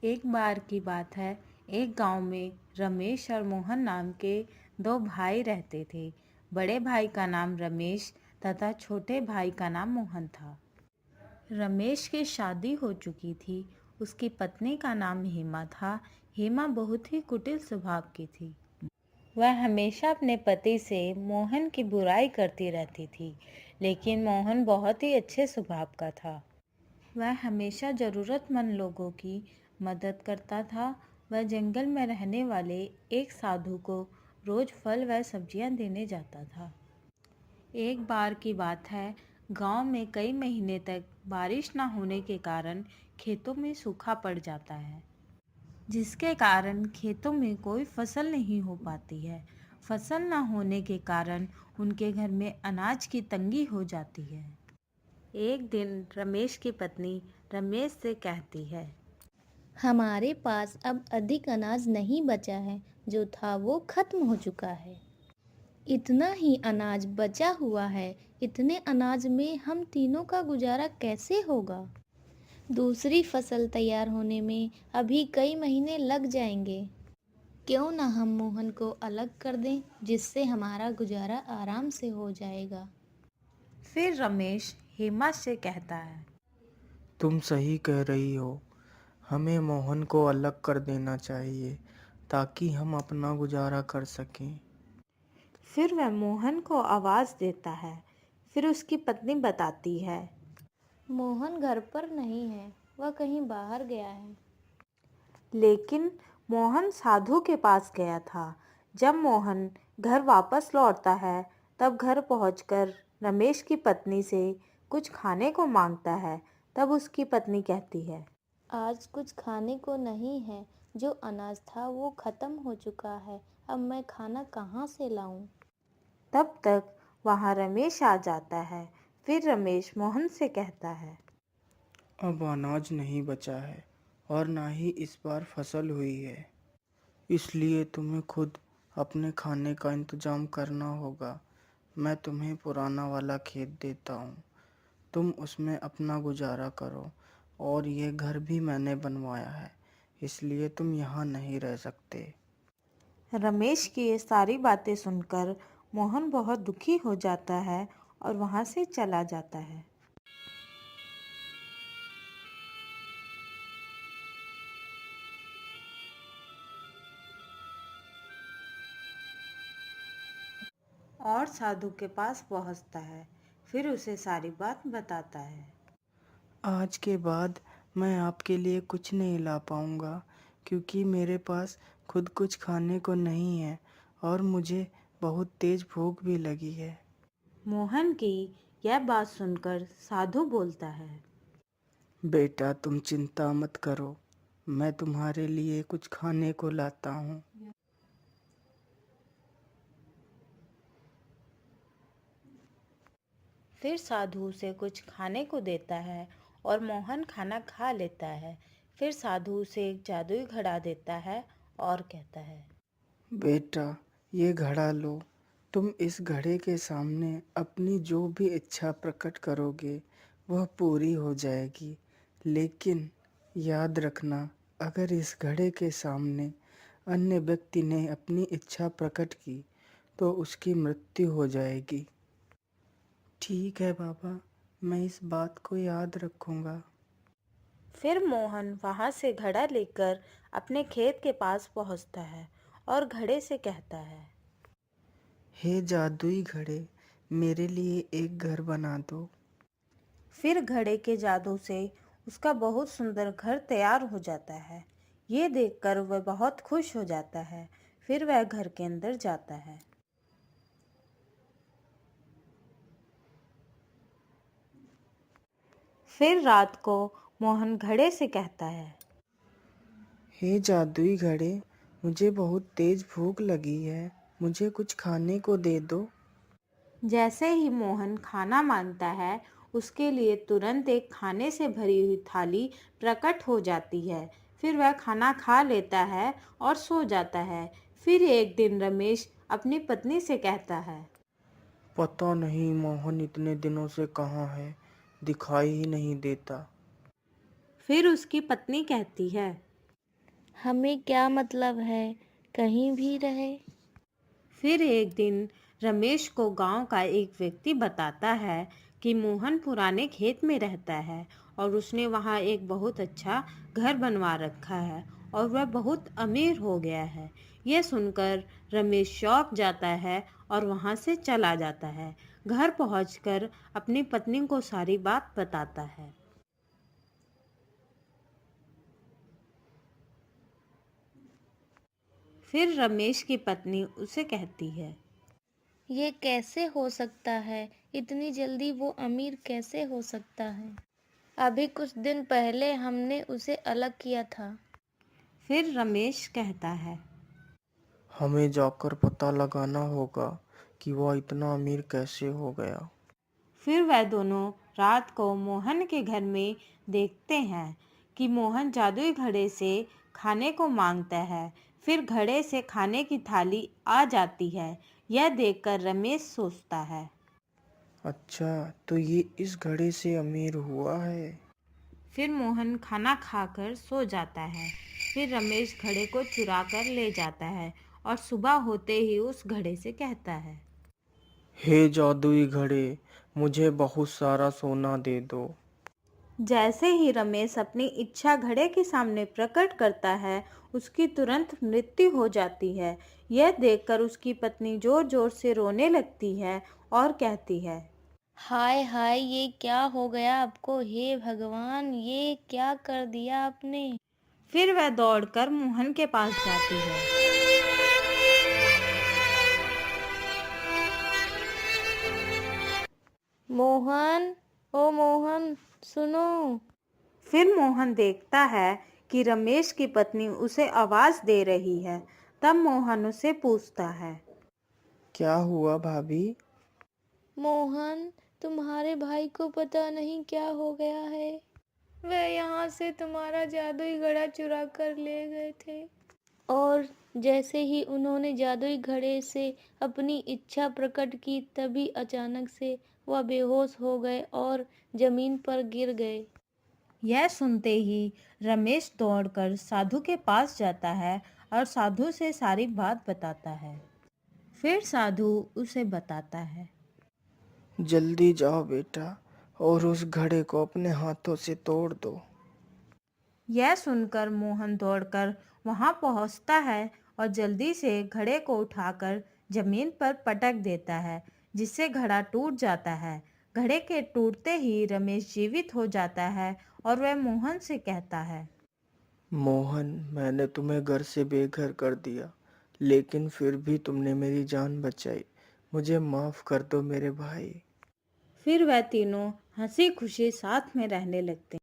एक बार की बात है। एक गांव में रमेश और मोहन नाम के दो भाई रहते थे। बड़े भाई का नाम रमेश तथा छोटे भाई का नाम मोहन था। रमेश की शादी हो चुकी थी। उसकी पत्नी का नाम हेमा था। हेमा बहुत ही कुटिल स्वभाव की थी। वह हमेशा अपने पति से मोहन की बुराई करती रहती थी, लेकिन मोहन बहुत ही अच्छे स्वभाव का था। वह हमेशा ज़रूरतमंद लोगों की मदद करता था। वह जंगल में रहने वाले एक साधु को रोज़ फल व सब्जियां देने जाता था। एक बार की बात है, गांव में कई महीने तक बारिश न होने के कारण खेतों में सूखा पड़ जाता है, जिसके कारण खेतों में कोई फसल नहीं हो पाती है। फसल न होने के कारण उनके घर में अनाज की तंगी हो जाती है। एक दिन रमेश की पत्नी रमेश से कहती है, हमारे पास अब अधिक अनाज नहीं बचा है, जो था वो खत्म हो चुका है। इतना ही अनाज बचा हुआ है। इतने अनाज में हम तीनों का गुजारा कैसे होगा? दूसरी फसल तैयार होने में अभी कई महीने लग जाएंगे। क्यों ना हम मोहन को अलग कर दें, जिससे हमारा गुजारा आराम से हो जाएगा। फिर रमेश हेमा से कहता है, तुम सही कह रही हो। हमें मोहन को अलग कर देना चाहिए ताकि हम अपना गुजारा कर सकें। फिर वह मोहन को आवाज़ देता है। फिर उसकी पत्नी बताती है, मोहन घर पर नहीं है, वह कहीं बाहर गया है। लेकिन मोहन साधु के पास गया था। जब मोहन घर वापस लौटता है, तब घर पहुंचकर रमेश की पत्नी से कुछ खाने को मांगता है। तब उसकी पत्नी कहती है, आज कुछ खाने को नहीं है। जो अनाज था वो खत्म हो चुका है। अब मैं खाना कहाँ से लाऊं? तब तक वहां रमेश आ जाता है। फिर रमेश मोहन से कहता है, अब अनाज नहीं बचा है और ना ही इस बार फसल हुई है, इसलिए तुम्हें खुद अपने खाने का इंतजाम करना होगा। मैं तुम्हें पुराना वाला खेत देता हूँ, तुम उसमें अपना गुजारा करो। और ये घर भी मैंने बनवाया है, इसलिए तुम यहाँ नहीं रह सकते। रमेश की ये सारी बातें सुनकर मोहन बहुत दुखी हो जाता है और वहां से चला जाता है। और साधु के पास पहुंचता है। फिर उसे सारी बात बताता है। आज के बाद मैं आपके लिए कुछ नहीं ला पाऊँगा, क्योंकि मेरे पास खुद कुछ खाने को नहीं है और मुझे बहुत तेज़ भूख भी लगी है। मोहन की यह बात सुनकर साधु बोलता है, बेटा, तुम चिंता मत करो, मैं तुम्हारे लिए कुछ खाने को लाता हूँ। फिर साधु उसे कुछ खाने को देता है और मोहन खाना खा लेता है। फिर साधु उसे एक जादुई घड़ा देता है और कहता है, बेटा, ये घड़ा लो। तुम इस घड़े के सामने अपनी जो भी इच्छा प्रकट करोगे वह पूरी हो जाएगी। लेकिन याद रखना, अगर इस घड़े के सामने अन्य व्यक्ति ने अपनी इच्छा प्रकट की तो उसकी मृत्यु हो जाएगी। ठीक है बाबा, मैं इस बात को याद रखूंगा। फिर मोहन वहां से घड़ा लेकर अपने खेत के पास पहुंचता है और घड़े से कहता है, हे जादुई घड़े, मेरे लिए एक घर बना दो। फिर घड़े के जादू से उसका बहुत सुंदर घर तैयार हो जाता है। ये देखकर वह बहुत खुश हो जाता है। फिर वह घर के अंदर जाता है। फिर रात को मोहन घड़े से कहता है, हे जादुई घड़े, मुझे बहुत तेज भूख लगी है, मुझे कुछ खाने को दे दो। जैसे ही मोहन खाना मांगता है, उसके लिए तुरंत एक खाने से भरी हुई थाली प्रकट हो जाती है। फिर वह खाना खा लेता है और सो जाता है। फिर एक दिन रमेश अपनी पत्नी से कहता है, पता नहीं मोहन इतने दिनों से कहाँ है, दिखाई ही नहीं देता। फिर उसकी पत्नी कहती है, हमें क्या मतलब है, कहीं भी रहे। फिर एक दिन रमेश को गांव का एक व्यक्ति बताता है कि मोहन पुराने खेत में रहता है और उसने वहां एक बहुत अच्छा घर बनवा रखा है और वह बहुत अमीर हो गया है। यह सुनकर रमेश चौंक जाता है और वहां से चला जाता है। घर पहुंचकर अपनी पत्नी को सारी बात बताता है। फिर रमेश की पत्नी उसे कहती है, ये कैसे हो सकता है, इतनी जल्दी वो अमीर कैसे हो सकता है। अभी कुछ दिन पहले हमने उसे अलग किया था। फिर रमेश कहता है, हमें जाकर पता लगाना होगा कि वह इतना अमीर कैसे हो गया। फिर वह दोनों रात को मोहन के घर में देखते हैं कि मोहन जादुई घड़े से खाने को मांगता है। फिर घड़े से खाने की थाली आ जाती है। यह देखकर रमेश सोचता है। अच्छा, तो ये इस घड़े से अमीर हुआ है। फिर मोहन खाना खाकर सो जाता है। फिर रमेश घड़े को चुरा कर ले जाता है और सुबह होते ही उस घड़े से कहता है, हे जादुई घड़े, मुझे बहुत सारा सोना दे दो। जैसे ही रमेश अपनी इच्छा घड़े के सामने प्रकट करता है, उसकी तुरंत मृत्यु हो जाती है। यह देखकर उसकी पत्नी जोर जोर से रोने लगती है और कहती है, हाय हाय, ये क्या हो गया आपको, हे भगवान, ये क्या कर दिया आपने। फिर वह दौड़कर मोहन के पास जाती है। मोहन, ओ मोहन, सुनो। फिर मोहन देखता है कि रमेश की पत्नी उसे आवाज दे रही है। तब मोहन उसे पूछता है, क्या हुआ भाभी? मोहन, तुम्हारे भाई को पता नहीं क्या हो गया है। वह यहाँ से तुम्हारा जादुई घड़ा चुरा कर ले गए थे। और जैसे ही उन्होंने जादुई घड़े से अपनी इच्छा प्रकट की, तभी अचानक से वह बेहोश हो गए और जमीन पर गिर गए। यह सुनते ही रमेश दौड़कर साधु के पास जाता है और साधु से सारी बात बताता है। फिर साधु उसे बताता है, जल्दी जाओ बेटा और उस घड़े को अपने हाथों से तोड़ दो। यह सुनकर मोहन दौड़कर वहां पहुंचता है और जल्दी से घड़े को उठाकर जमीन पर पटक देता है, जिससे घड़ा टूट जाता है। घड़े के टूटते ही रमेश जीवित हो जाता है और वह मोहन से कहता है, मोहन, मैंने तुम्हें घर से बेघर कर दिया, लेकिन फिर भी तुमने मेरी जान बचाई। मुझे माफ कर दो मेरे भाई। फिर वह तीनों हंसी खुशी साथ में रहने लगते हैं।